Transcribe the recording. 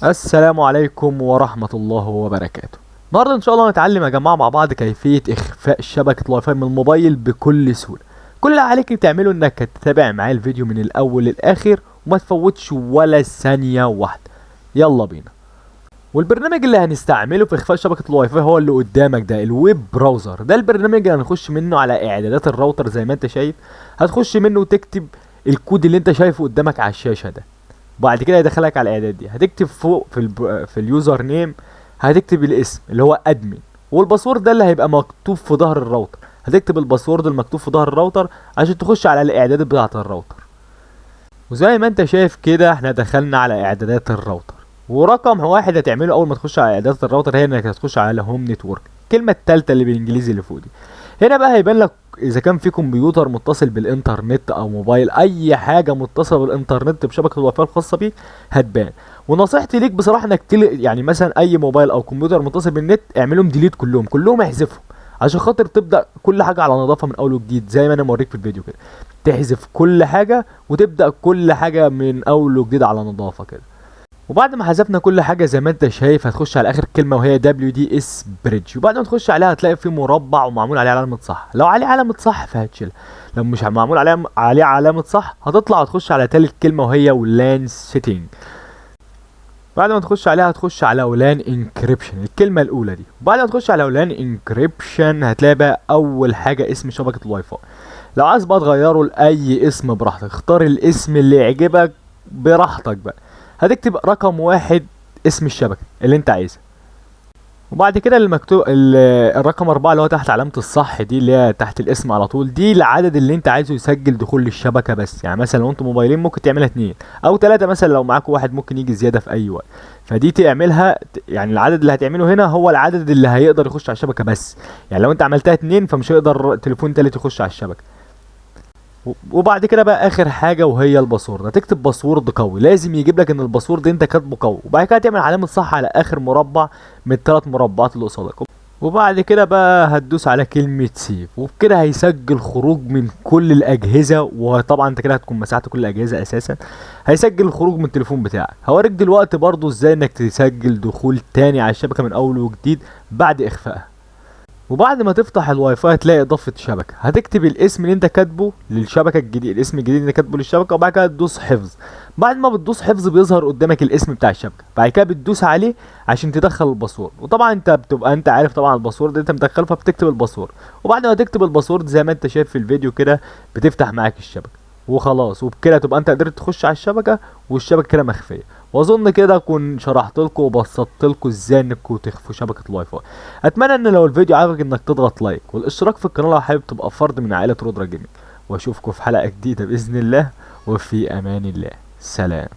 السلام عليكم ورحمة الله وبركاته. النهارده ان شاء الله هنتعلم يا جماعة مع بعض كيفية اخفاء شبكة الواي فاي من الموبايل بكل سهولة. كل اللي عليك تعمله انك تتابع معايا الفيديو من الاول للاخر وما تفوتش ولا ثانية واحدة. يلا بينا. والبرنامج اللي هنستعمله في اخفاء شبكة الواي فاي هو اللي قدامك ده، الويب براوزر. ده البرنامج اللي هنخش منه على اعدادات الراوتر زي ما انت شايف. هتخش منه وتكتب الكود اللي انت شايفه قدامك على الشاشة ده. بعد كده يدخلك على الاعداد دي، هتكتب فوق في اليوزر نيم هتكتب الاسم اللي هو ادمن، والباسورد ده اللي هيبقى مكتوب في ظهر الراوتر. هتكتب الباسورد المكتوب في ظهر الراوتر عشان تخش على الاعدادات بتاعه الراوتر. وزي ما انت شايف كده احنا دخلنا على اعدادات الراوتر. ورقم واحد هتعمله اول ما تخش على اعدادات الراوتر هي انك هتخش على هوم نتورك، الكلمه الثالثه اللي بالانجليزي اللي فوق دي. هنا بقى هيبان لك اذا كان في كمبيوتر متصل بالانترنت او موبايل، اي حاجه متصله بالانترنت بشبكه الواي فاي الخاصه بيك هتبان. ونصيحتي ليك بصراحه انك يعني مثلا اي موبايل او كمبيوتر متصل بالنت اعملهم ديليت كلهم احذفهم، عشان خاطر تبدا كل حاجه على نظافه من اول وجديد زي ما انا موريك في الفيديو كده. تحذف كل حاجه وتبدا كل حاجه من اول وجديد على نظافه كده. وبعد ما حذفنا كل حاجه زي ما انت شايف هتخش على اخر كلمه وهي WDS بريدج، وبعد ما تخش عليها هتلاقي في مربع ومعمول عليه علامه صح. لو عليه علامه صح فهتشيلها، لو مش معمول عليه علامه صح هتطلع وتخش على تالت كلمه وهي ولان سيتنج. بعد ما تخش عليها هتخش على ولان انكريبشن الكلمه الاولى دي. وبعد ما تخش على ولان انكريبشن هتلاقي بقى اول حاجه اسم شبكه الواي فاي. لو عايز بقى تغيره لاي اسم براحتك، اختار الاسم اللي يعجبك براحتك بقى. هتكتب رقم واحد اسم الشبكة اللي انت عايزها، وبعد كده المكتوب الرقم 4 اللي هو تحت علامة الصح دي اللي هي تحت الاسم على طول، دي العدد اللي انت عايزه يسجل دخول للشبكة بس. يعني مثلا لو انتوا موبايلين ممكن تعملها 2 او 3، مثلا لو معاكوا واحد ممكن يجي زيادة في اي وقت. فدي تعملها يعني العدد اللي هتعمله هنا هو العدد اللي هيقدر يخش على الشبكة بس. يعني لو انت عملتها 2 فمش هيقدر تليفون تالت يخش على الشبكة. وبعد كده بقى اخر حاجه وهي الباسورد. هتكتب باسورد قوي، لازم يجيب لك ان الباسورد انت كاتبه قوي. وبعد كده تعمل علامه صح على اخر مربع من الثلاث مربعات اللي قصادك. وبعد كده بقى هتدوس على كلمه سيف، وبكده هيسجل خروج من كل الاجهزه. وطبعا انت كده هتكون مسحت كل الاجهزه اساسا. هيسجل الخروج من التليفون بتاعك. هوريك دلوقتي برضو ازاي انك تسجل دخول تاني على الشبكه من اول وجديد بعد اخفائها. وبعد ما تفتح الواي فاي هتلاقي اضافه شبكه، هتكتب الاسم اللي انت كاتبه للشبكه الجديد، الاسم الجديد اللي انت كاتبه للشبكه، وبعد كده تدوس حفظ. بعد ما بتدوس حفظ بيظهر قدامك الاسم بتاع الشبكه، بعد كده بتدوس عليه عشان تدخل الباسورد. وطبعا انت بتبقى انت عارف طبعا الباسورد اللي انت مدخله، فبتكتب الباسورد. وبعد ما تكتب الباسورد زي ما انت شايف في الفيديو كده بتفتح معاك الشبكه وخلاص. وبكده تبقى انت قدرت تخش على الشبكه والشبكه كده مخفيه. واظن كده اكون شرحت لكم وبسطت لكم ازاي انكم تخفوا شبكه الواي فاي. اتمنى ان لو الفيديو عجبك انك تضغط لايك والاشتراك في القناه لو حابب تبقى فرد من عائله رودرا جيمنج. واشوفكم في حلقه جديده باذن الله، وفي امان الله. سلام.